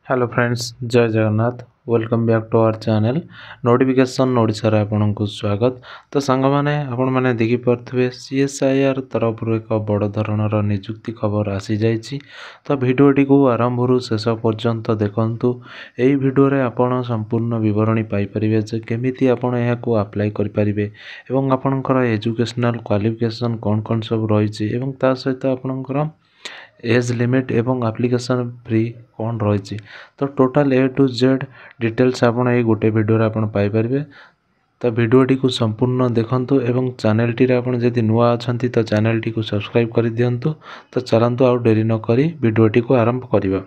Hello friends, जय Jagannath. Welcome back to our channel notification Odisha आपको स्वागत। तो सांग मैंने आपण मैंने देखिपे सीएसआईआर तरफ एक बड़ धरणर निजुक्ति खबर आसी जाइए। तो भिडटी को आरंभ शेष पर्यंत देखूँ। यही भिडियो आपण संपूर्ण विवरणी पाइपर जे केमी आपण यहाँ अप्लाई करें और आपणकर एजुकेशनल क्वालिफिकेशन कौन कौन सब रही सहित आपणकर एज लिमिट एवं एप्लिकेशन फ्री कौन रही। तो total A to Z details आपण ये गोटे वीडियो आपण पाइपर। तो वीडियोटी को संपूर्ण देखंतु एवं चैनल टी आपण जदि नुआ अछंती तो चैनल टी को सब्सक्राइब कर दियंतु। तो चलंतु आउ डेरी न करी वीडियोटी को आरंभ करिबा।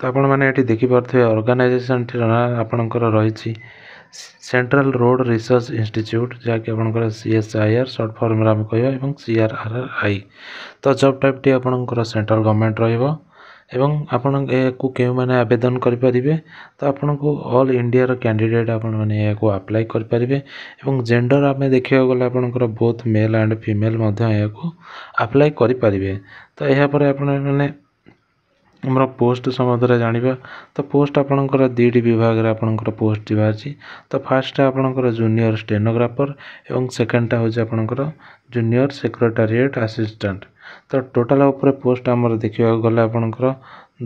तो आपण माने एठी देखि परथे ऑर्गेनाइजेशन टी आपणकर रही सेंट्रल रोड रिसर्च इंस्टीट्यूट जहाँकि आपणकर सीएसआईआर शॉर्ट फॉर्म रे हम कहबा एवं सीआरआरआई। तो जॉब टाइप टी आपणकर सेंट्रल गवर्नमेंट रहिबो एवं आपण को केउ माने आवेदन करि परिबे। तो आपण को ऑल इंडिया रो कैंडिडेट आपण माने या को अप्लाई करि परिबे एवं जेंडर आमे देखियो गले आपणकर बोथ मेल एंड फीमेल मध्य या को अप्लाई करि परिबे। तो एहा पर आपण माने हमर पोस्ट संबंध जानिबा। तो पोस्ट आपणकर दीटी विभाग रे आपणकर पोस्ट बाची। तो फर्स्ट आपणकर जूनियर स्टेनोग्राफर एवं सेकंड टा होजे आपणकर जूनियर सेक्रेटेरिएट असिस्टेंट। तो टोटल ऊपर पोस्ट आमर देखिया गले आपणकर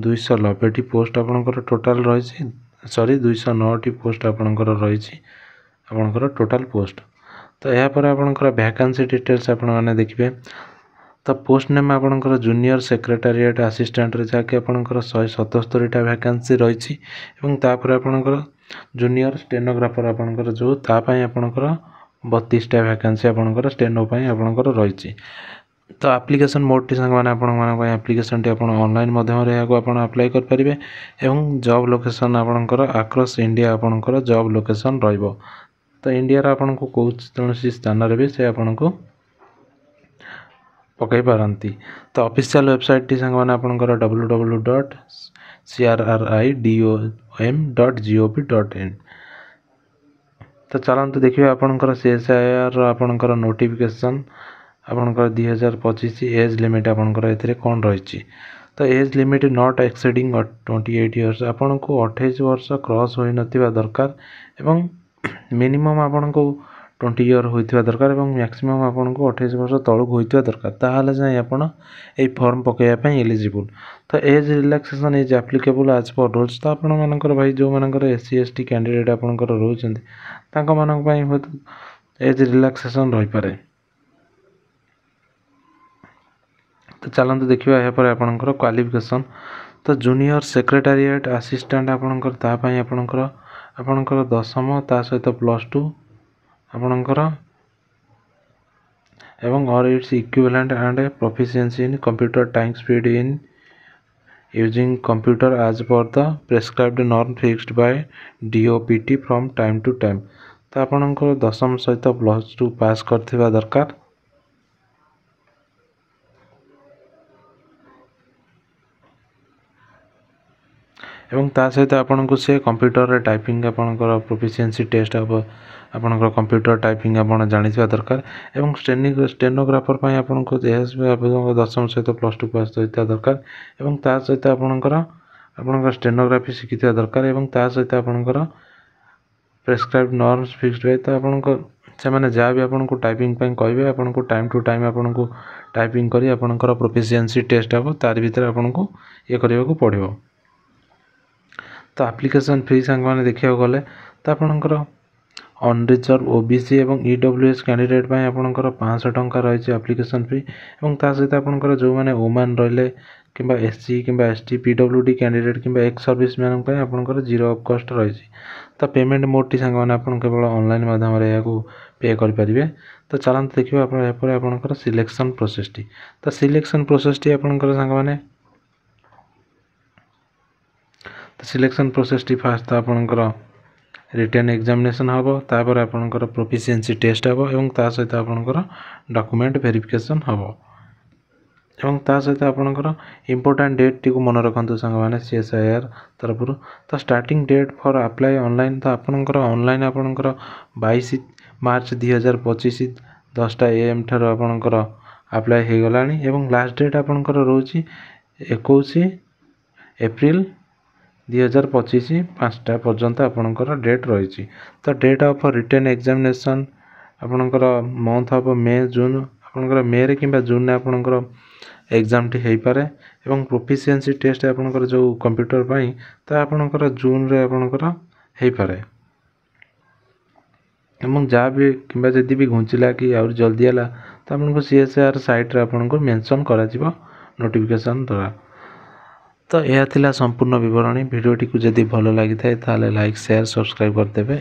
290 टी पोस्ट आपणकर टोटल रही। सॉरी 209 टी पोस्ट आपणकर रही आपणकर टोटल पोस्ट। तो यहाँ पर आपणकर वैकेंसी डिटेल्स आपण माने देखिबे। तो पोस्ट नेम आपणकर जूनियर सेक्रेटेरिएट असिस्टेंट रे जाके आपणकर 177 टा वैकेंसी रही एवं तापर आपणकर जूनियर स्टेनोग्राफर आपणकर जो ता पई आपणकर 32 टा वैकेंसी आपणकर स्टेनो पई आपणकर रही। तो एप्लिकेशन मोड टी संग माने आपण एप्लिकेशन टी आपण ऑनलाइन माध्यम रे याको आपण अप्लाई कर परिबे एवं जॉब लोकेशन आपणकर अक्रॉस इंडिया आपणकर जॉब लोकेशन रहइबो। तो इंडिया रा आपण को कोनसी स्थान रे भी से आपण को पकई पारंती। तो ऑफिशियल वेबसाइट टी संग माने आपणकर www.crridom.gov.in। तो चलंतु देखिए आपणकर सीएसआईआर आपणकर नोटिफिकेशन आपणकर 2025 एज लिमिट आपणकर एथिरे कोन रही। तो age limit not exceeding 28 years आपन को 28 वर्ष क्रॉस होई नथिबा दरकार एवं मिनिमम आपन को 20 इयर होइथिबा दरकार एवं मैक्सिमम आपन को 28 वर्ष तळक होइथिबा दरकार। ताहाले जाय आपन ए फॉर्म पकेया पई एलिजिबल। तो age relaxation is applicable as per rules. तो आपन मानकर भाई जो मानकर एससी एसटी कैंडिडेट आपनकर रहउछन्ती तांको मानक पई एज रिलैक्सेशन रहि पारे। तो चलते देखिए यहाँ पर आपणकर क्वालिफिकेशन। तो जूनियर सेक्रेटेरिएट असिस्टेंट आपणकर तापाई आपणकर 10वीं ता सहित +2 आपणकर एवं और its equivalent and proficiency in computer time speed in using computer as per the prescribed norm fixed by DOPT from time to time. तो आपणकर 10वीं सहित +2 पास करथिबा दरकार एवं ता सहित आपन को से कंप्यूटर रे टाइपिंग आपनकर प्रोफिशिएंसी टेस्ट अब आपनकर कंप्यूटर टाइपिंग आपन जानिथिबा दरकार एवं स्टेनोग्राफर पई आपन को एएसबी आपन 10वीं सहित +2 पास होइता दरकार एवं ता सहित आपनकर स्टेनोग्राफी शिखिथिबा दरकार एवं ता सहित आपनकर प्रेस्क्राइब्ड नॉर्म्स फिक्स्ड वे। तो आपनकर से माने जा भी आपन को टाइपिंग पई कहबे आपन को टाइम टू टाइम आपन को टाइपिंग करी आपनकर प्रोफिशिएंसी टेस्ट अब तार भीतर आपन को ये करबा को पड़िबो। तो एप्लिकेशन फी संग माने देखिया गले तो आपनकर अनरिजर्व ओबीसी एवं ईडब्ल्यूएस कैंडिडेट पई आपनकर 500 टंका रही एप्लिकेशन फी एवं ता सहित आपनकर जो माने वुमेन रहले किंबा एससी किंबा एसटी पीडब्ल्यूडी कैंडिडेट किंबा एक्स सर्विस मैन पई आपनकर 0 ऑफ कॉस्ट रही। तो पेमेंट मोड टी संग माने आपन केवल ऑनलाइन माध्यम रे याको पे कर परिबे। तो चलंत देखिबा आपन या पर आपनकर सिलेक्शन प्रोसेस टी। तो सिलेक्शन प्रोसेस टी आपनकर संग माने सिलेक्शन प्रोसेस टी फास्ट आपनकर रिटन एग्जामिनेशन हम तापर आपनकर प्रोफिशिएंसी टेस्ट हम एवं ता सहित आपनकर डॉक्यूमेंट वेरिफिकेशन हम एवं ता सहित आपनकर इंपोर्टेंट डेट टी को मन रखंतु संग माने सीएसआईआर तरफ। तो starting date for apply online तो आपनकर ऑनलाइन आपनकर 22 मार्च 2025 10टा AM ठार आपनकर अप्लाई हे गलानी एवं लास्ट डेट आपनकर रहउची 21 एप्रिल 2025 5टा पर्यंत आपणकर डेट रही। तो डेट ऑफ रिटन एग्जामिनेशन आपणकर मंथ ऑफ मे जून आपणकर मे रे किंबा जून रे आपणकर एग्जाम टी हेई पारे एवं प्रोफिशिएंसी टेस्ट आपणकर जो कंप्यूटर पाई ता आपणकर जून रे आपणकर हेई पारे एवं जहाँ भी किंबा जदि भी घुंचला कि आउर जल्दी है तो आपको सीएसआईआर साइट रे आपको मेंशन करा जिवो नोटिफिकेशन द्वारा। तो यह थिला संपूर्ण विवरणी। भिडियोटी को जदि भल लगी थाए ताले लाइक शेयर सब्सक्राइब करदेबे।